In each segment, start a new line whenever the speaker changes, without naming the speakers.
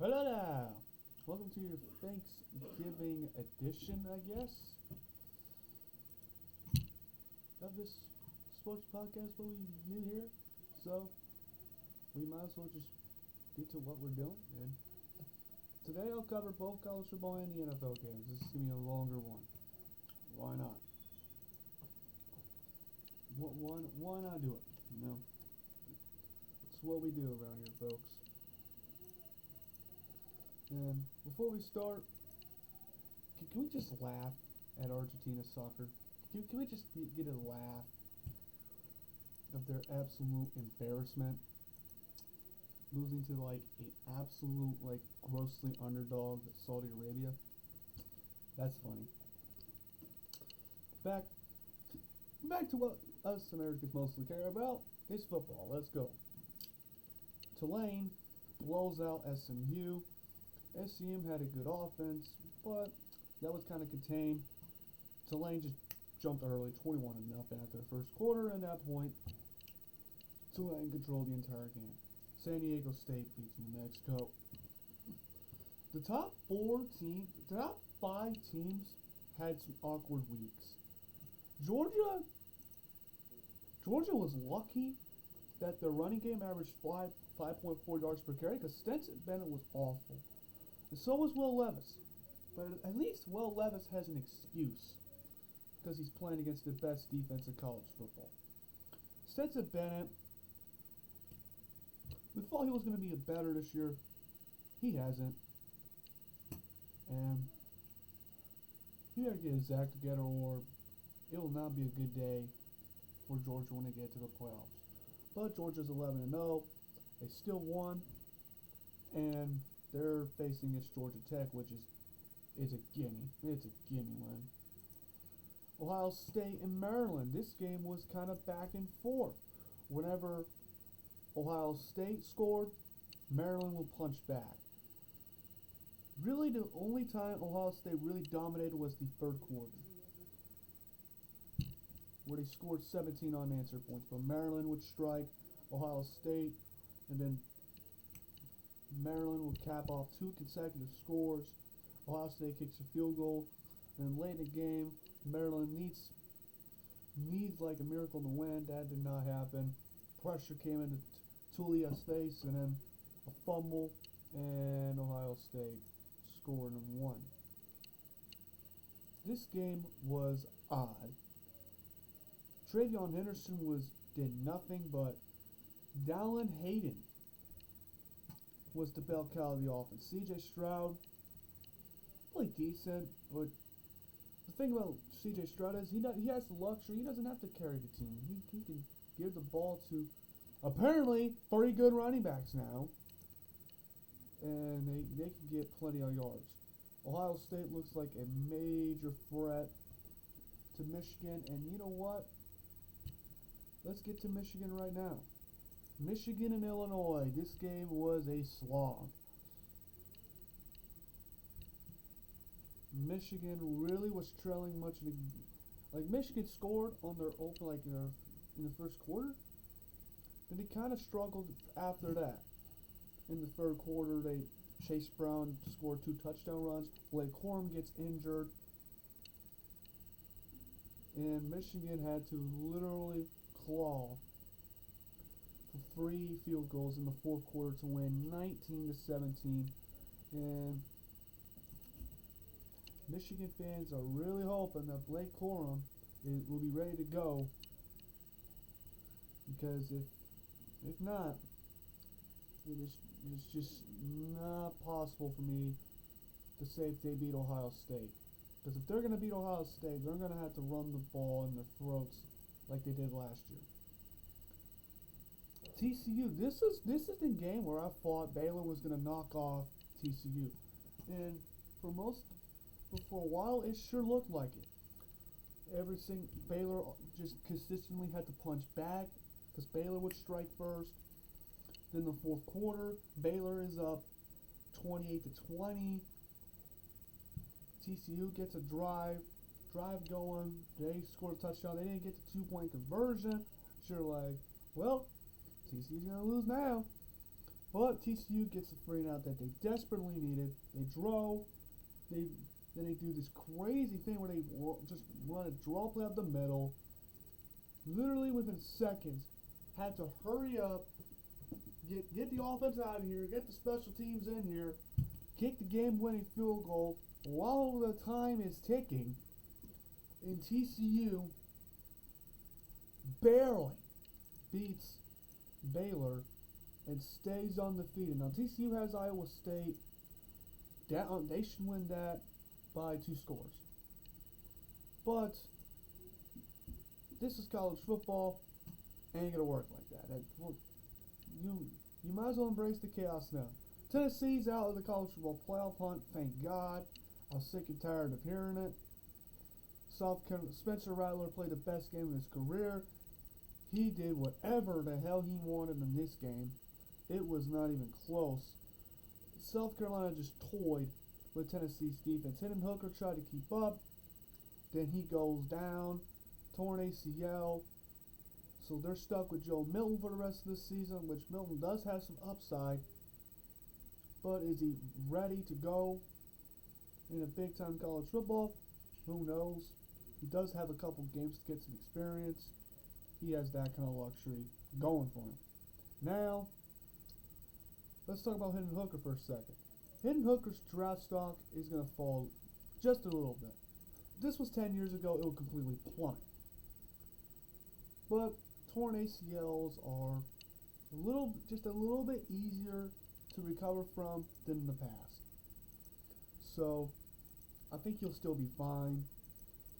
Hello there! Welcome to your Thanksgiving edition, I guess, of this sports podcast, but we new here, so we might as well just get to what we're doing. And today I'll cover both college football and the NFL games. This is going to be a longer one. Why not? Why not do it? You know? It's what we do around here, folks. And before we start, can we just laugh at Argentina's soccer? Can we just get a laugh of their absolute embarrassment? Losing to like an absolute grossly underdog Saudi Arabia. That's funny. Back to what us Americans mostly care about is football. Let's go. Tulane blows out SMU. SCM had a good offense, but that was kind of contained. Tulane just jumped early, 21-0 after the first quarter. At that point, Tulane controlled the entire game. San Diego State beats New Mexico. The top five teams had some awkward weeks. Georgia was lucky that their running game averaged 5.4 yards per carry because Stetson Bennett was awful. And so was Will Levis. But at least Will Levis has an excuse because he's playing against the best defense in college football. Stetson Bennett, we thought he was going to be better this year. He hasn't. And he got to get his act together or it will not be a good day for Georgia when they get to the playoffs. But Georgia's 11-0. They still won. And they're facing against Georgia Tech, which is a gimme. It's a gimme win. Ohio State and Maryland. This game was kind of back and forth. Whenever Ohio State scored, Maryland would punch back. Really, the only time Ohio State really dominated was the third quarter, where they scored 17 unanswered points. But Maryland would strike Ohio State, and then Maryland would cap off two consecutive scores. Ohio State kicks a field goal, and late in the game, Maryland needs like a miracle to win. That did not happen. Pressure came into Tulia's face, and then a fumble, and Ohio State scored and won. This game was odd. Travion Henderson did nothing, but Dallin Hayden was the bell cow of the offense. C.J. Stroud played decent, but the thing about C.J. Stroud is he has the luxury. He doesn't have to carry the team. He can give the ball to apparently 3 good running backs now, and they can get plenty of yards. Ohio State looks like a major threat to Michigan, and you know what? Let's get to Michigan right now. Michigan and Illinois. This game was a slog. Michigan really was trailing much of the Michigan scored on their open in the first quarter. Then they kind of struggled after that. In the third quarter, Chase Brown scored 2 touchdown runs. Blake Corum gets injured, and Michigan had to literally claw for 3 field goals in the fourth quarter to win 19-17. And Michigan fans are really hoping that Blake Corum will be ready to go, because if not, it's just not possible for me to say if they beat Ohio State. Because if they're going to beat Ohio State, they're going to have to run the ball in their throats like they did last year. TCU, this is the game where I thought Baylor was going to knock off TCU. And for a while, it sure looked like it. Baylor just consistently had to punch back because Baylor would strike first. Then the fourth quarter, Baylor is up 28-20. TCU gets a drive going. They scored a touchdown. They didn't get the 2-point conversion. Sure, well, TCU's gonna lose now. But TCU gets a free and out that they desperately needed. They draw. They Then they do this crazy thing where they just run a draw play up the middle. Literally within seconds, had to hurry up, get the offense out of here, get the special teams in here, kick the game-winning field goal while the time is ticking. And TCU barely beats Baylor and stays undefeated. Now TCU has Iowa State down. They should win that by 2 scores. But this is college football. Ain't gonna work like that. You might as well embrace the chaos now. Tennessee's out of the college football playoff hunt. Thank God. I was sick and tired of hearing it. Spencer Rattler played the best game of his career. He did whatever the hell he wanted in this game. It was not even close. South Carolina just toyed with Tennessee's defense. Hendon Hooker tried to keep up. Then he goes down. Torn ACL. So they're stuck with Joe Milton for the rest of the season, which Milton does have some upside. But is he ready to go in a big-time college football? Who knows? He does have a couple games to get some experience. He has that kind of luxury going for him. Now, let's talk about Hendon Hooker for a second. Hendon Hooker's draft stock is going to fall just a little bit. If this was 10 years ago, it would completely plummet. But torn ACLs are just a little bit easier to recover from than in the past. So, I think he'll still be fine.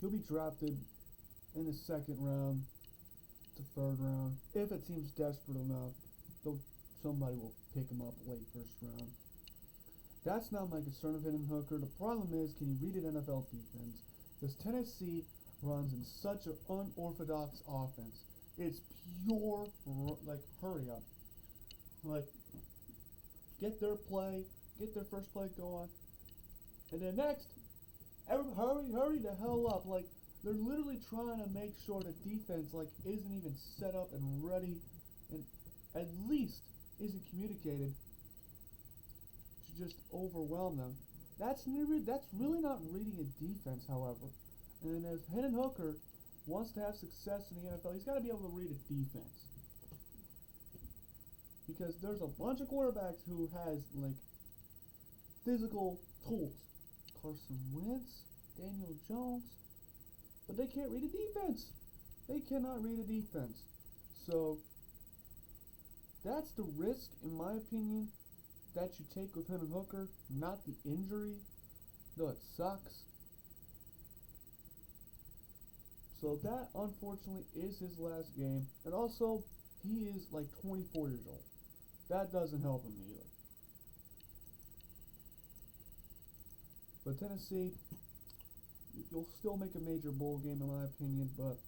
He'll be drafted in the 2nd round to 3rd round. If a team's desperate enough, somebody will pick him up late 1st round. That's not my concern of Hendon Hooker. The problem is, can you read an NFL defense? Because Tennessee runs in such an unorthodox offense. It's pure, hurry up. Get their first play going. And then next, hurry the hell up. They're literally trying to make sure the defense, isn't even set up and ready, and at least isn't communicated to just overwhelm them. That's really not reading a defense, however. And if Hendon Hooker wants to have success in the NFL, he's got to be able to read a defense. Because there's a bunch of quarterbacks who has, physical tools. Carson Wentz, Daniel Jones, but they can't read a defense. They cannot read a defense. So, that's the risk, in my opinion, that you take with Hendon Hooker, not the injury, though it sucks. So that, unfortunately, is his last game. And also, he is 24 years old. That doesn't help him either. But Tennessee, you'll still make a major bowl game in my opinion, but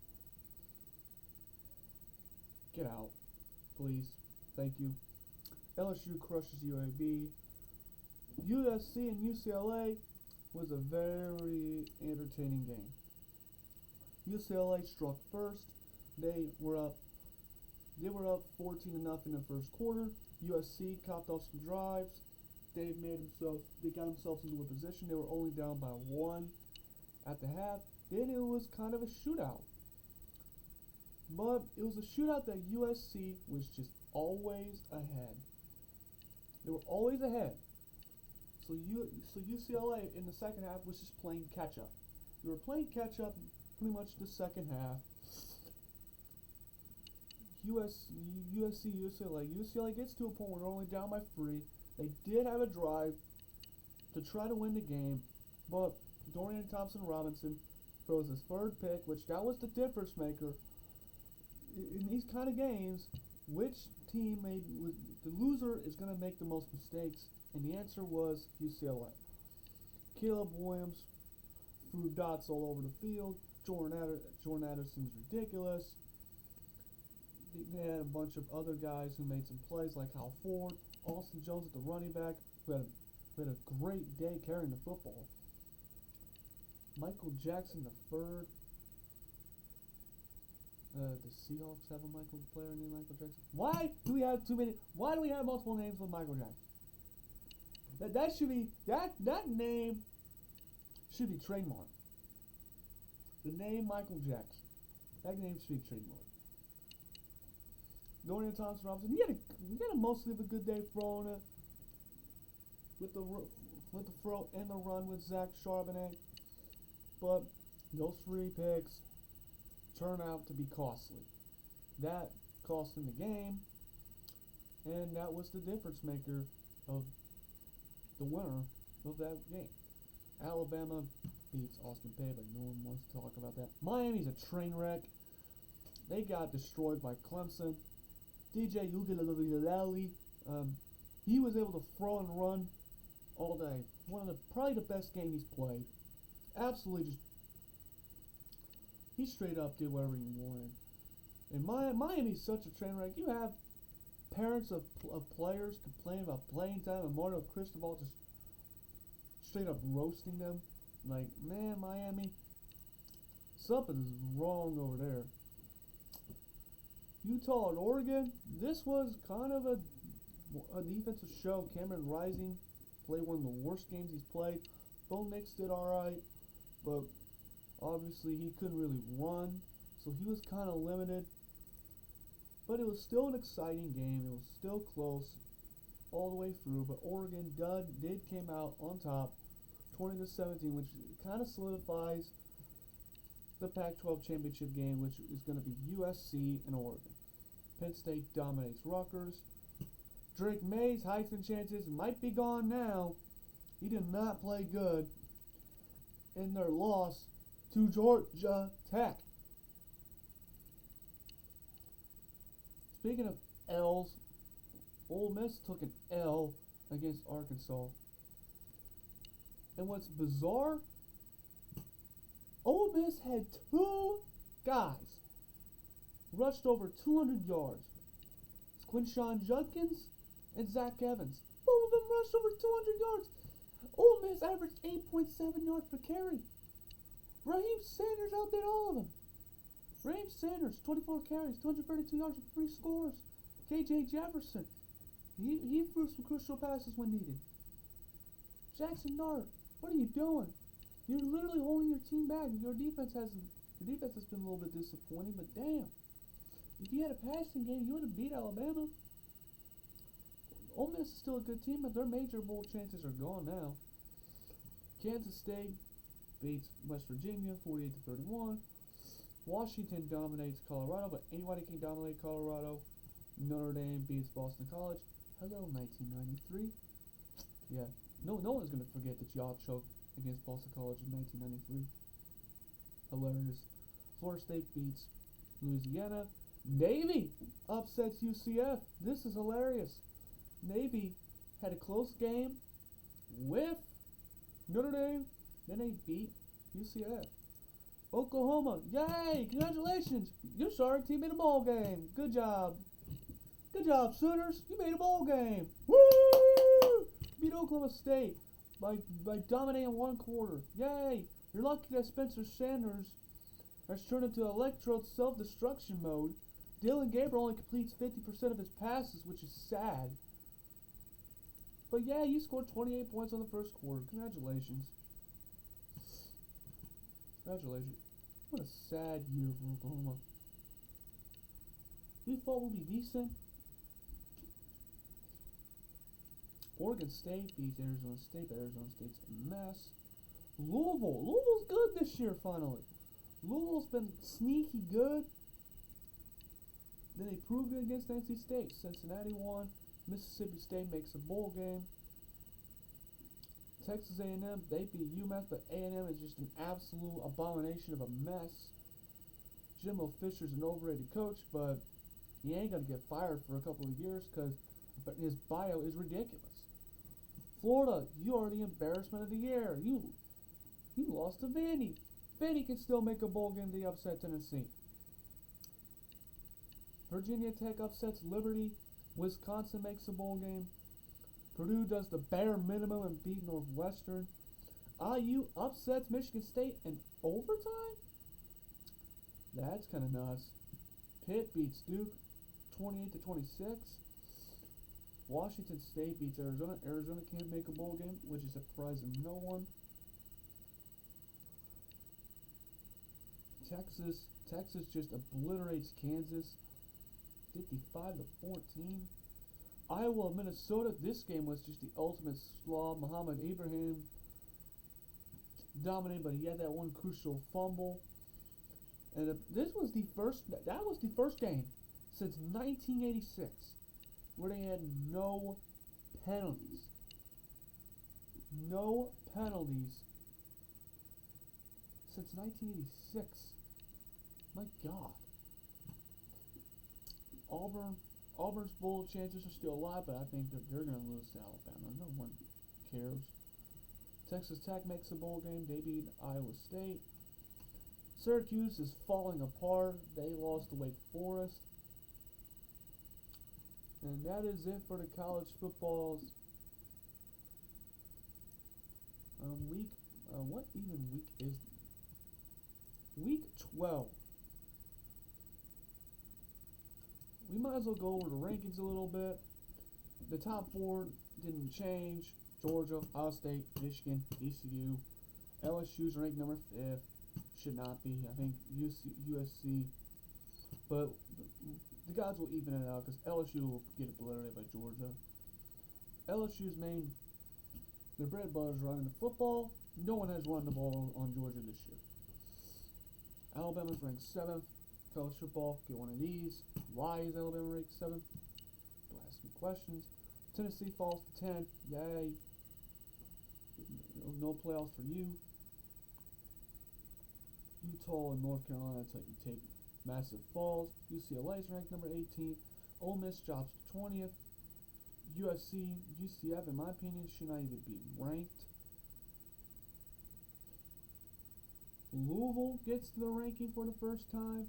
get out, please. Thank you. LSU crushes UAB. USC and UCLA was a very entertaining game. UCLA struck first. They were up 14-0 in the first quarter. USC copped off some drives. They got themselves into a position. They were only down by 1 at the half. Then it was kind of a shootout. But it was a shootout that USC was just always ahead. They were always ahead. So UCLA in the second half was just playing catch up. They were playing catch up pretty much the second half. UCLA gets to a point where they're only down by 3. They did have a drive to try to win the game, but Dorian Thompson-Robinson throws his 3rd pick, which that was the difference maker. In these kind of games, which team the loser is going to make the most mistakes? And the answer was UCLA. Caleb Williams threw dots all over the field. Jordan Addison's ridiculous. They had a bunch of other guys who made some plays, like Hal Ford, Austin Jones at the running back, who had a great day carrying the football. Michael Jackson III. The Seahawks have a player named Michael Jackson. Why do we have too many? Why do we have multiple names with Michael Jackson? That should be that name should be trademarked. The name Michael Jackson. That name should be trademarked. Dorian Thompson Robinson. He had a mostly of a good day throwing it with the throw and the run with Zach Charbonnet, but those 3 picks turn out to be costly. That cost him the game, and that was the difference maker of the winner of that game. Alabama beats Austin Peay, but no one wants to talk about that. Miami's a train wreck. They got destroyed by Clemson. DJ Uiagalelei, he was able to throw and run all day. Probably the best game he's played. Absolutely just, he straight up did whatever he wanted. And Miami's such a train wreck. You have parents of players complaining about playing time, and Mario Cristobal just straight up roasting them. Like, man, Miami, something is wrong over there. Utah and Oregon, this was kind of a defensive show. Cameron Rising played one of the worst games he's played. Bo Nix did alright, but obviously he couldn't really run, so he was kind of limited. But it was still an exciting game. It was still close all the way through, but Oregon did came out on top, 20-17, which kind of solidifies the Pac-12 championship game, which is going to be USC and Oregon. Penn State dominates Rutgers. Drake May's Heisman chances might be gone now. He did not play good in their loss to Georgia Tech. Speaking of L's, Ole Miss took an L against Arkansas. And what's bizarre, Ole Miss had 2 guys rushed over 200 yards. It's Quinshawn Judkins and Zach Evans. Both of them rushed over 200 yards. Ole Miss averaged 8.7 yards per carry. Raheem Sanders outdid all of them. Raheem Sanders, 24 carries, 232 yards with 3 scores. KJ Jefferson, he threw some crucial passes when needed. Jackson Dart, what are you doing? You're literally holding your team back. Your defense has been a little bit disappointing, but damn. If you had a passing game, you would have beat Alabama. Ole Miss is still a good team, but their major bowl chances are gone now. Kansas State beats West Virginia 48-31. Washington dominates Colorado, but anybody can dominate Colorado. Notre Dame beats Boston College. Hello, 1993. Yeah, no one's gonna forget that y'all choked against Boston College in 1993. Hilarious. Florida State beats Louisiana. Navy upsets UCF. This is hilarious. Navy had a close game with Notre Dame. Then they beat UCF. Oklahoma, yay! Congratulations! Your sorry team made a bowl game. Good job. Good job, Sooners. You made a bowl game. Woo! Beat Oklahoma State by dominating 1 quarter. Yay! You're lucky that Spencer Sanders has turned into electrode self-destruction mode. Dylan Gabriel only completes 50% of his passes, which is sad. But yeah, you scored 28 points on the first quarter. Congratulations. Congratulations. What a sad year for Oklahoma. We thought we'd be decent. Oregon State beats Arizona State, but Arizona State's a mess. Louisville's good this year, finally. Louisville's been sneaky good. Then they proved it against NC State. Cincinnati won. Mississippi State makes a bowl game. Texas A&M, they beat UMass, but A&M is just an absolute abomination of a mess. Jimbo Fisher's an overrated coach, but he ain't going to get fired for a couple of years because his bio is ridiculous. Florida, you are the embarrassment of the year. You lost to Vandy. Vandy can still make a bowl game. They upset Tennessee. Virginia Tech upsets Liberty. Wisconsin makes a bowl game. Purdue does the bare minimum and beat Northwestern. IU upsets Michigan State in overtime? That's kind of nuts. Pitt beats Duke 28-26. Washington State beats Arizona. Arizona can't make a bowl game, which is surprising no one. Texas just obliterates Kansas 55-14. Iowa, Minnesota. This game was just the ultimate slog. Muhammad Ibrahim dominated, but he had that one crucial fumble. And that was the first game since 1986 where they had no penalties. No penalties since 1986. My God. Auburn's bowl chances are still alive, but I think that they're going to lose to Alabama. No one cares. Texas Tech makes a bowl game. They beat Iowa State. Syracuse is falling apart. They lost to Wake Forest. And that is it for the college footballs. Week, what even week is it? Week 12. We might as well go over the rankings a little bit. The top four didn't change. Georgia, Ohio State, Michigan, ECU. LSU's ranked number 5th. Should not be. I think USC. But the guys will even it out because LSU will get obliterated by Georgia. LSU's their bread and butter is running the football. No one has run the ball on Georgia this year. Alabama's ranked 7th. College football, get one of these. Why is Alabama ranked 7th? Don't ask me questions. Tennessee falls to 10th. Yay. No playoffs for you. Utah and North Carolina take massive falls. UCLA's ranked number 18th. Ole Miss drops to 20th. UCF, in my opinion, should not even be ranked. Louisville gets to the ranking for the first time.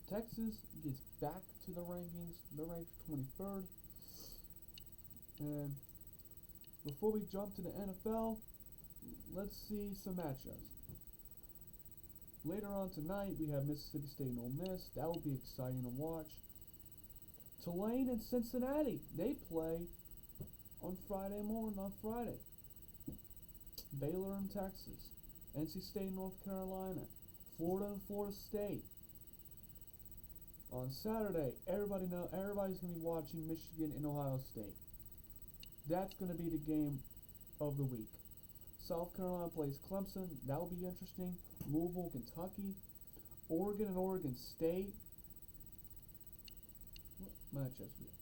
Texas gets back to the rankings. They're ranked 23rd. And before we jump to the NFL, let's see some matchups. Later on tonight, we have Mississippi State and Ole Miss. That will be exciting to watch. Tulane and Cincinnati, they play on Friday morning, on Friday. Baylor and Texas. NC State and North Carolina. Florida and Florida State. On Saturday, everybody's going to be watching Michigan and Ohio State. That's going to be the game of the week. South Carolina plays Clemson. That will be interesting. Louisville, Kentucky. Oregon and Oregon State. What matchups we have?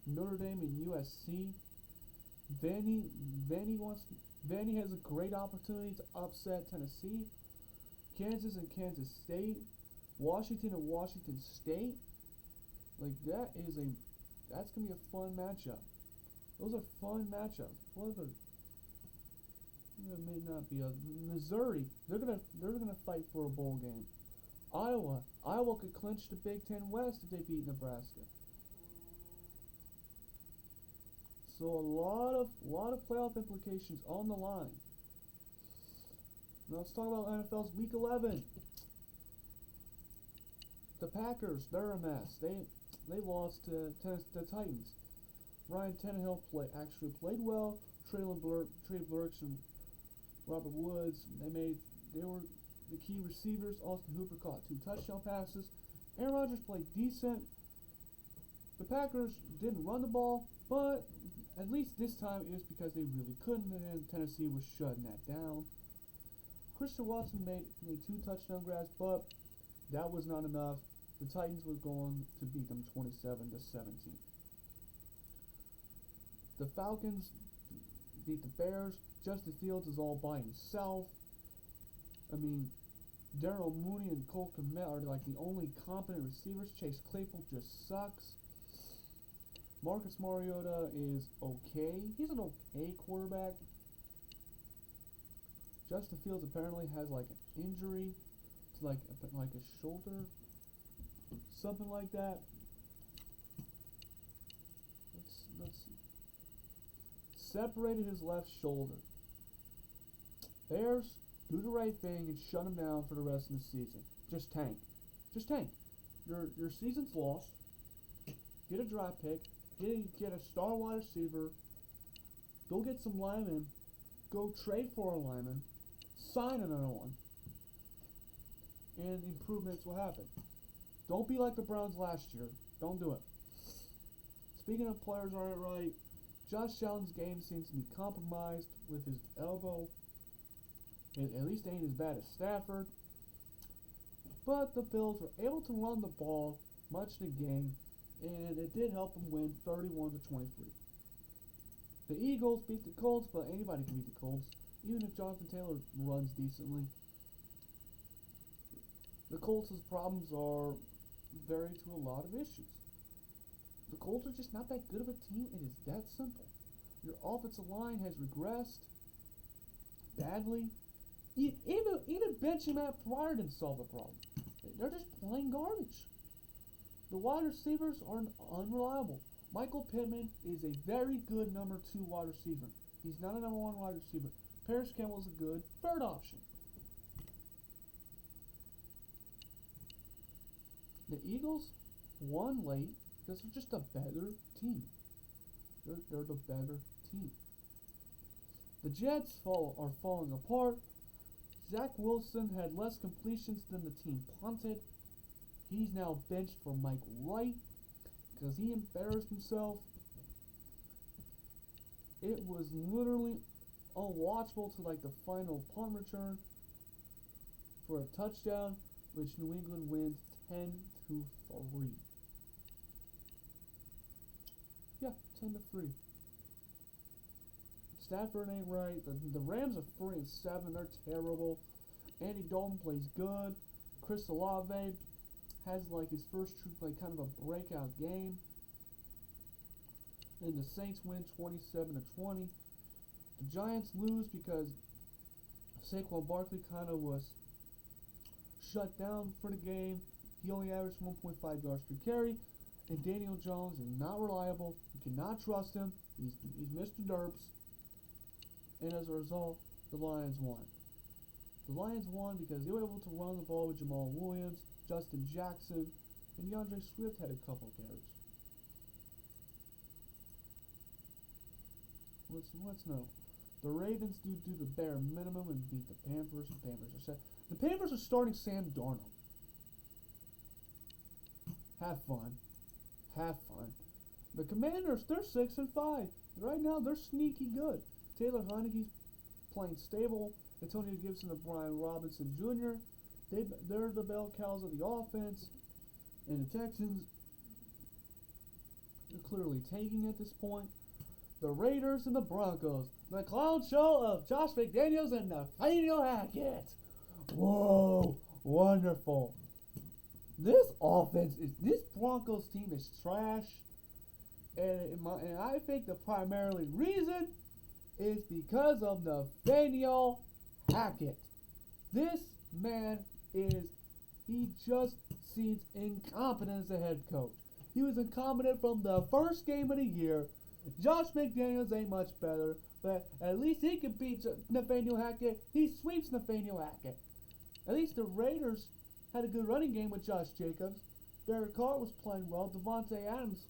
Notre Dame and USC. Vandy has a great opportunity to upset Tennessee. Kansas and Kansas State. Washington and Washington State. Like that's gonna be a fun matchup. Those are fun matchups. It may not be Missouri. They're gonna fight for a bowl game. Iowa could clinch the Big Ten West if they beat Nebraska. So a lot of playoff implications on the line. Now let's talk about NFL's Week 11. The Packers, they're a mess. They lost to the Titans. Ryan Tannehill actually played well. Traylon Burks and Robert Woods, they were the key receivers. Austin Hooper caught 2 touchdown passes. Aaron Rodgers played decent. The Packers didn't run the ball, but at least this time it was because they really couldn't, and then Tennessee was shutting that down. Christian Watson made 2 touchdown grabs, but that was not enough. The Titans were going to beat them 27-17. The Falcons beat the Bears. Justin Fields is all by himself. I mean, Darryl Mooney and Cole Kmet are like the only competent receivers. Chase Claypool just sucks. Marcus Mariota is okay. He's an okay quarterback. Justin Fields apparently has like an injury to like a shoulder, something like that. Let's see. Separated his left shoulder. Bears, do the right thing and shut him down for the rest of the season. Just tank. Your season's lost. Get a draft pick. Get a star wide receiver. Go get some linemen. Go trade for a lineman. Sign another one. And improvements will happen. Don't be like the Browns last year. Don't do it. Speaking of players aren't right, Josh Allen's game seems to be compromised with his elbow. At least it ain't as bad as Stafford. But the Bills were able to run the ball much of the game, and it did help them win 31-23. The Eagles beat the Colts, but anybody can beat the Colts, even if Jonathan Taylor runs decently. The Colts' problems are varied to a lot of issues. The Colts are just not that good of a team. It is that simple. Your offensive line has regressed badly. Even benching Matt Pryor didn't solve the problem. They're just plain garbage. The wide receivers are unreliable. Michael Pittman is a very good number 2 wide receiver. He's not a number 1 wide receiver. Paris Campbell's a good third option. The Eagles won late because they're just a better team. They're the better team. The Jets are falling apart. Zach Wilson had less completions than the team punted. He's now benched for Mike Wright because he embarrassed himself. It was literally unwatchable to like the final punt return for a touchdown, which New England wins 10-3. Yeah, 10-3. Stafford ain't right. The Rams are 3-7. They're terrible. Andy Dalton plays good. Chris Olave has like his first true like kind of a breakout game. And the Saints win 27-20. The Giants lose because Saquon Barkley kind of was shut down for the game. He only averaged 1.5 yards per carry. And Daniel Jones is not reliable. You cannot trust him. He's Mr. Derps. And as a result, the Lions won. The Lions won because they were able to run the ball with Jamal Williams, Justin Jackson, and DeAndre Swift had a couple carries. What's no? The Ravens do the bare minimum and beat the Panthers. The Panthers are starting Sam Darnold. Have fun. The Commanders, they're 6-5. Right now, they're sneaky good. Taylor Heineke's playing stable. Antonio Gibson and Brian Robinson Jr. They're the bell cows of the offense. And the Texans are clearly tanking at this point. The Raiders and the Broncos. The clown show of Josh McDaniels and Nathaniel Hackett. Whoa, wonderful. This Broncos team is trash. And I think the primary reason is because of Nathaniel Hackett. This man he just seems incompetent as a head coach. He was incompetent from the first game of the year. Josh McDaniels ain't much better, but at least he can beat Nathaniel Hackett. He sweeps Nathaniel Hackett. At least the Raiders had a good running game with Josh Jacobs. Derek Carr was playing well. Devontae Adams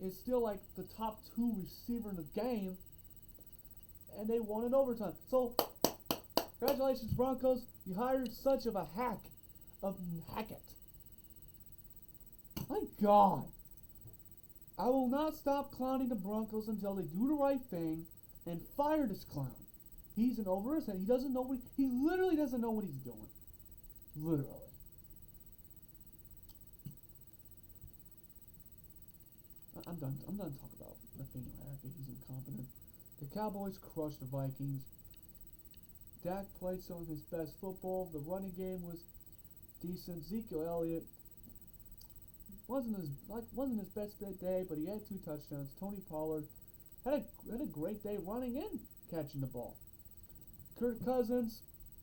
is still like the top 2 receiver in the game. And they won in overtime. So, congratulations, Broncos. You hired such of a hack of Hackett. My God. I will not stop clowning the Broncos until they do the right thing and fire this clown. He's an over his head. He doesn't know he literally doesn't know what he's doing. Literally. I'm done talking about Nathaniel Hackett. He's incompetent. The Cowboys crushed the Vikings. Dak played some of his best football. The running game was decent. Ezekiel Elliott wasn't his best day, but he had 2 touchdowns. Tony Pollard had a great day running and catching the ball. Kirk Cousins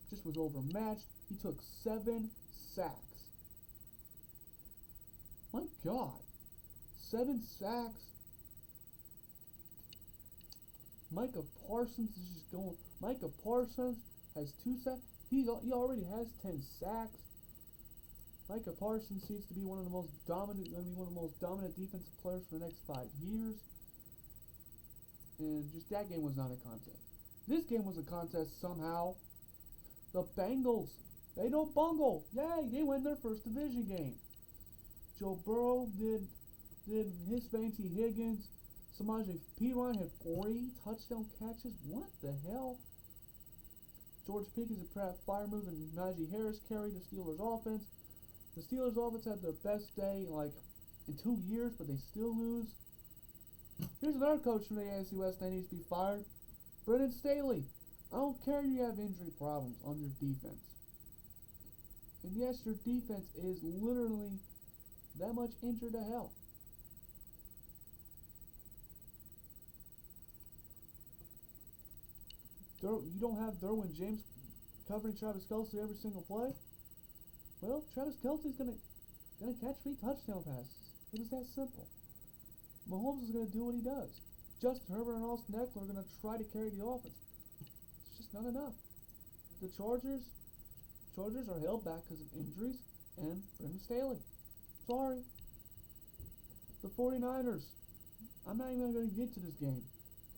just was overmatched. He took 7 sacks. My God, 7 sacks. Micah Parsons is just going. Micah Parsons has 2 sacks. He already has 10 sacks. Micah Parsons seems to be one of the most dominant, going to be one of the most dominant defensive players for the next 5 years. And just that game was not a contest. This game was a contest somehow. The Bengals, they don't bungle. Yay, they win their first division game. Joe Burrow did his thing. T. Higgins, Samaje Perine had 3 touchdown catches. What the hell? George Pickens and Pratt Firemove and Najee Harris carried the Steelers offense. The Steelers offense had their best day like in 2 years, but they still lose. Here's another coach from the AFC West that needs to be fired. Brendan Staley. I don't care if you have injury problems on your defense. And yes, your defense is literally that much injured to hell. You don't have Derwin James covering Travis Kelce every single play? Well, Travis Kelce's gonna catch 3 touchdown passes. It is that simple. Mahomes is gonna do what he does. Justin Herbert and Austin Eckler are gonna try to carry the offense. It's just not enough. The Chargers are held back because of injuries and Brendan Staley. Sorry. The 49ers. I'm not even going to get to this game.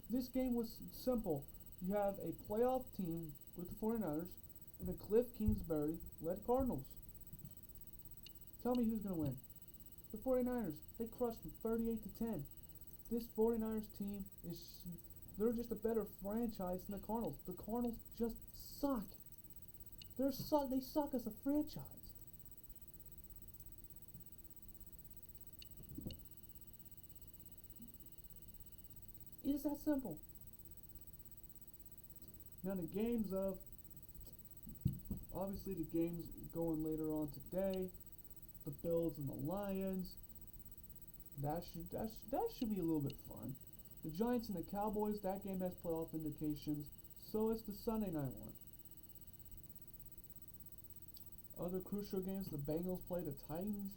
This game was simple. You have a playoff team with the 49ers and the Cliff Kingsbury-led Cardinals. Tell me who's going to win. The 49ers. They crushed them 38-10. This 49ers team they're just a better franchise than the Cardinals. The Cardinals just suck. They suck as a franchise. It is that simple. Now the games of, obviously the games going later on today, the Bills and the Lions. That should be a little bit fun. The Giants and the Cowboys, that game has playoff indications. So it's the Sunday night one. Other crucial games, the Bengals play the Titans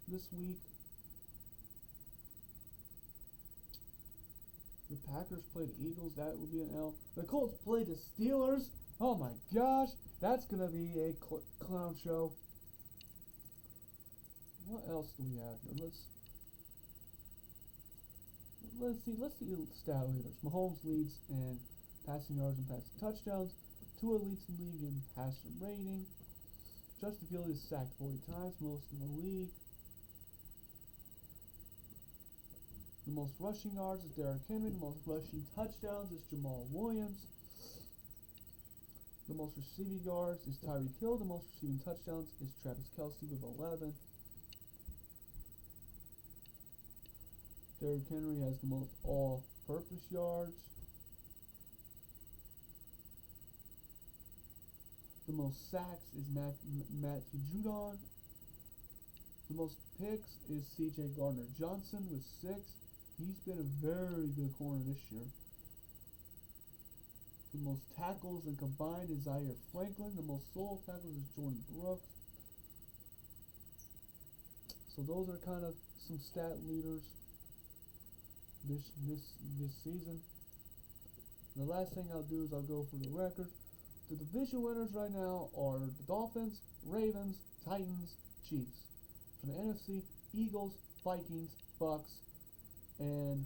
this week. The Packers play the Eagles, that will be an L. The Colts play the Steelers. Oh my gosh, that's going to be a clown show. What else do we have here? Let's see the stat leaders. Mahomes leads in passing yards and passing touchdowns. Tua leads the league in passer rating. Justin Fields is sacked 40 times, most in the league. The most rushing yards is Derrick Henry. The most rushing touchdowns is Jamal Williams. The most receiving yards is Tyreek Hill. The most receiving touchdowns is Travis Kelce with 11. Derrick Henry has the most all-purpose yards. The most sacks is Matthew Judon. The most picks is C.J. Gardner-Johnson with 6. He's been a very good corner this year. The most tackles and combined is Zaire Franklin. The most solo tackles is Jordan Brooks. So those are kind of some stat leaders this season. The last thing I'll do is I'll go for the record. The division winners right now are the Dolphins, Ravens, Titans, Chiefs. From the NFC, Eagles, Vikings, Bucks, and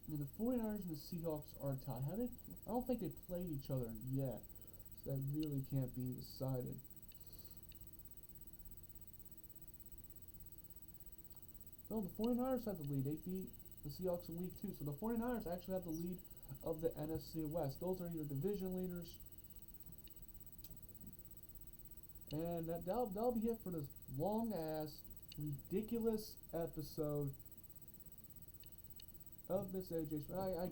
the 49ers and the Seahawks are tied. I don't think they played each other yet, so that really can't be decided. No, the 49ers have the lead. They beat the Seahawks in week 2, so the 49ers actually have the lead of the NFC West. Those are your division leaders. And that'll be it for this long-ass, ridiculous episode of this AJ. Do I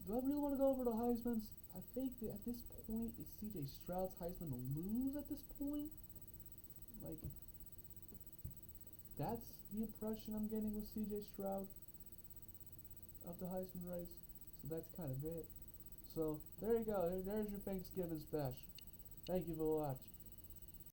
really want to go over the Heismans? I think that at this point, it's CJ Stroud's Heisman to lose at this point. Like, that's the impression I'm getting with CJ Stroud of the Heisman race. So that's kind of it. So there you go. There's your Thanksgiving special. Thank you for watching.